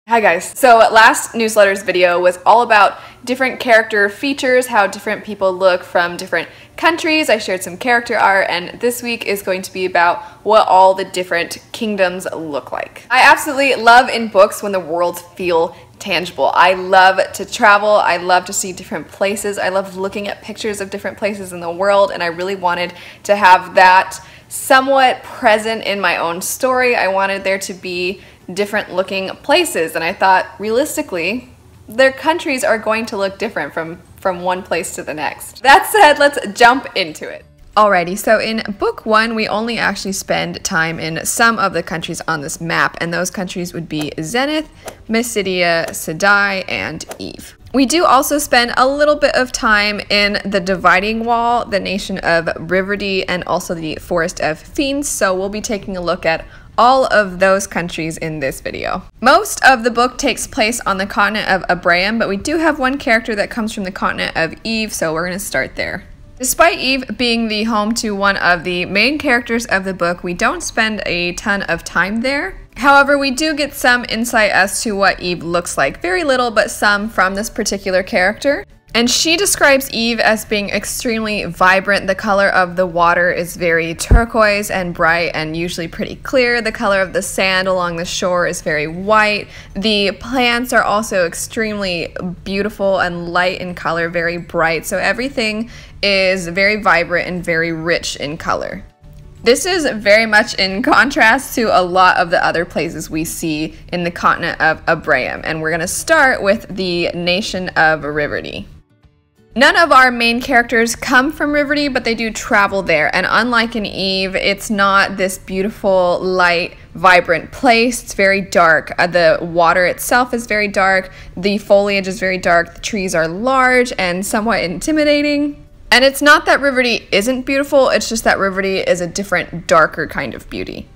Hi guys. So last newsletter's video was all about different character features, how different people look from different countries. I shared some character art, and this week is going to be about what all the different kingdoms look like. I absolutely love in books when the worlds feel tangible. I love to travel, I love to see different places, I love looking at pictures of different places in the world, and I really wanted to have that somewhat present in my own story. I wanted there to be different looking places, and I thought realistically their countries are going to look different from one place to the next. That said, let's jump into it. Alrighty, so in book one we only actually spend time in some of the countries on this map, and those countries would be Zenith, Cydia, Siddhaye, and Eve. We do also spend a little bit of time in the Dividing Wall, the nation of Riverdee, and also the Forest of Fiends, so we'll be taking a look at all of those countries in this video. Most of the book takes place on the continent of Abraham, but we do have one character that comes from the continent of Eve, so we're going to start there. Despite Eve being the home to one of the main characters of the book, we don't spend a ton of time there. However, we do get some insight as to what Eve looks like. Very little, but some from this particular character. And she describes Eve as being extremely vibrant. The color of the water is very turquoise and bright and usually pretty clear. The color of the sand along the shore is very white. The plants are also extremely beautiful and light in color, very bright. So everything is very vibrant and very rich in color. This is very much in contrast to a lot of the other places we see in the continent of Abraham. And we're going to start with the nation of Riverdee. None of our main characters come from Riverdee, but they do travel there, and unlike in Eve, it's not this beautiful, light, vibrant place. It's very dark. The water itself is very dark, the foliage is very dark, the trees are large and somewhat intimidating. And it's not that Riverdee isn't beautiful, it's just that Riverdee is a different, darker kind of beauty.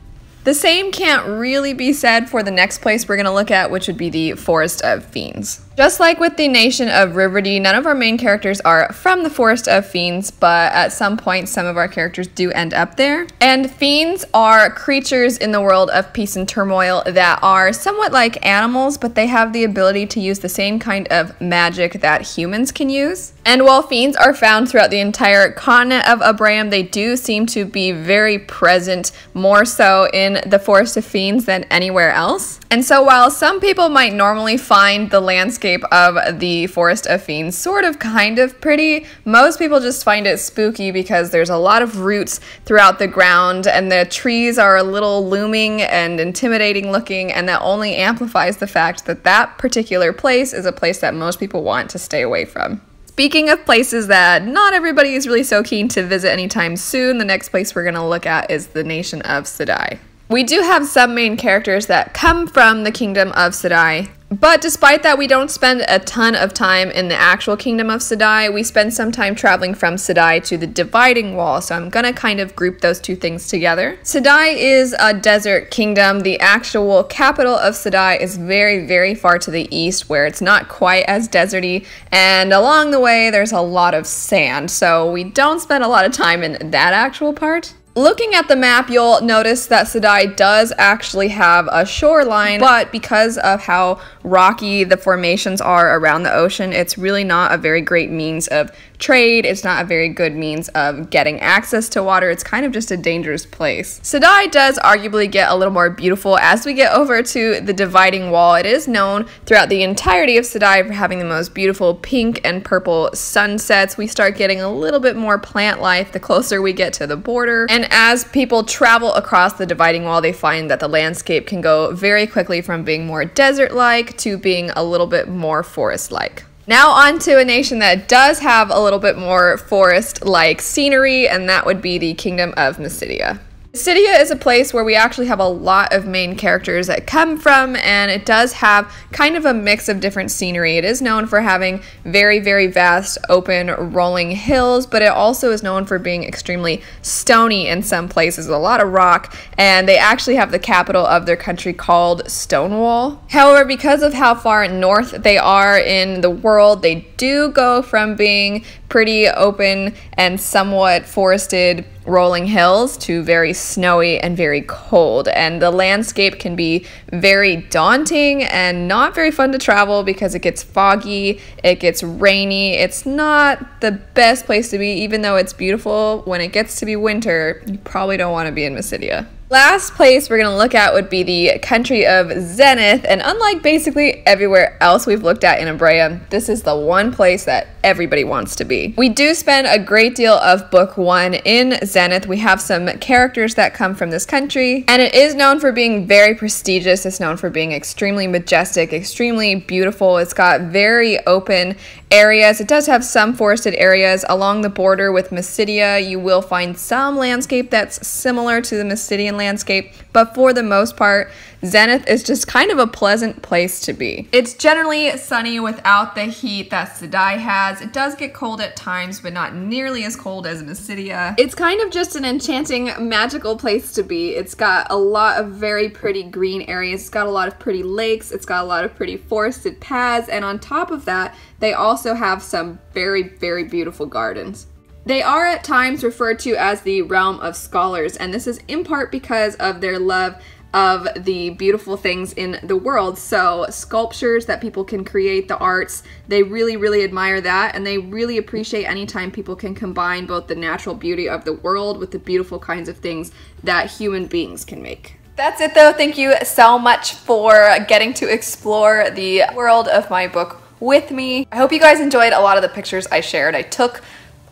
The same can't really be said for the next place we're going to look at, which would be the Forest of Fiends. Just like with the nation of Riverdee, none of our main characters are from the Forest of Fiends, but at some point some of our characters do end up there. And Fiends are creatures in the world of peace and turmoil that are somewhat like animals, but they have the ability to use the same kind of magic that humans can use. And while Fiends are found throughout the entire continent of Abraham, they do seem to be very present, more so in the Forest of Fiends than anywhere else. And so while some people might normally find the landscape of the Forest of Fiends sort of kind of pretty, most people just find it spooky because there's a lot of roots throughout the ground and the trees are a little looming and intimidating looking, and that only amplifies the fact that that particular place is a place that most people want to stay away from. Speaking of places that not everybody is really so keen to visit anytime soon, the next place we're going to look at is the nation of Siddhaye. We do have some main characters that come from the kingdom of Siddhaye, but despite that, we don't spend a ton of time in the actual kingdom of Siddhaye. We spend some time traveling from Siddhaye to the Dividing Wall, so I'm gonna kind of group those two things together. Siddhaye is a desert kingdom. The actual capital of Siddhaye is very, very far to the east, where it's not quite as deserty, and along the way there's a lot of sand, so we don't spend a lot of time in that actual part. Looking at the map, you'll notice that Siddhaye does actually have a shoreline, but because of how rocky the formations are around the ocean, it's really not a very great means of trade. It's not a very good means of getting access to water. It's kind of just a dangerous place. Siddhaye does arguably get a little more beautiful as we get over to the Dividing Wall. It is known throughout the entirety of Siddhaye for having the most beautiful pink and purple sunsets. We start getting a little bit more plant life the closer we get to the border. And as people travel across the Dividing Wall, they find that the landscape can go very quickly from being more desert-like to being a little bit more forest-like. Now on to a nation that does have a little bit more forest-like scenery, and that would be the kingdom of Cydia. Cydia is a place where we actually have a lot of main characters that come from, and it does have kind of a mix of different scenery. It is known for having very, very vast, open, rolling hills, but it also is known for being extremely stony in some places, a lot of rock, and they actually have the capital of their country called Stonewall. However, because of how far north they are in the world, they do go from being pretty open and somewhat forested rolling hills to very snowy and very cold, and the landscape can be very daunting and not very fun to travel because it gets foggy, it gets rainy. It's not the best place to be, even though it's beautiful. When it gets to be winter, you probably don't want to be in Cydia. Last place we're going to look at would be the country of Zenith, and unlike basically everywhere else we've looked at in Umbrea, this is the one place that everybody wants to be. We do spend a great deal of book 1 in Zenith. We have some characters that come from this country, and it is known for being very prestigious. It's known for being extremely majestic, extremely beautiful. It's got very open areas. It does have some forested areas along the border with Cydia. You will find some landscape that's similar to the Cydian landscape, but for the most part, Zenith is just kind of a pleasant place to be. It's generally sunny without the heat that Siddhaye has. It does get cold at times, but not nearly as cold as Cydia. It's kind of just an enchanting, magical place to be. It's got a lot of very pretty green areas. It's got a lot of pretty lakes. It's got a lot of pretty forested paths, and on top of that, they also have some very, very beautiful gardens. They are at times referred to as the realm of scholars, and this is in part because of their love of the beautiful things in the world. So sculptures that people can create, the arts, they really, really admire that, and they really appreciate anytime people can combine both the natural beauty of the world with the beautiful kinds of things that human beings can make. That's it though. Thank you so much for getting to explore the world of my book with me. I hope you guys enjoyed a lot of the pictures I shared. I took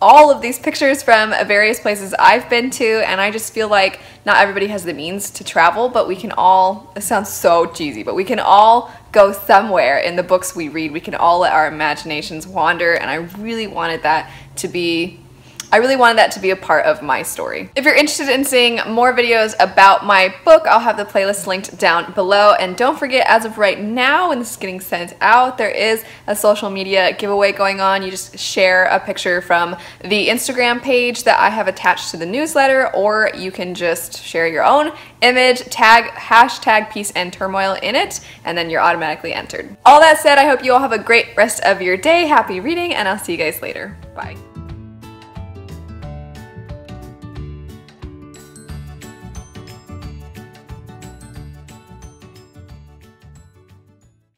all of these pictures from various places I've been to, and I just feel like not everybody has the means to travel, but we can all, it sounds so cheesy, but we can all go somewhere in the books we read. We can all let our imaginations wander, and I really wanted that to be a part of my story. If you're interested in seeing more videos about my book, I'll have the playlist linked down below. And don't forget, as of right now, when this is getting sent out, there is a social media giveaway going on. You just share a picture from the Instagram page that I have attached to the newsletter, or you can just share your own image, tag hashtag Peace and Turmoil in it, and then you're automatically entered. All that said, I hope you all have a great rest of your day. Happy reading, and I'll see you guys later. Bye.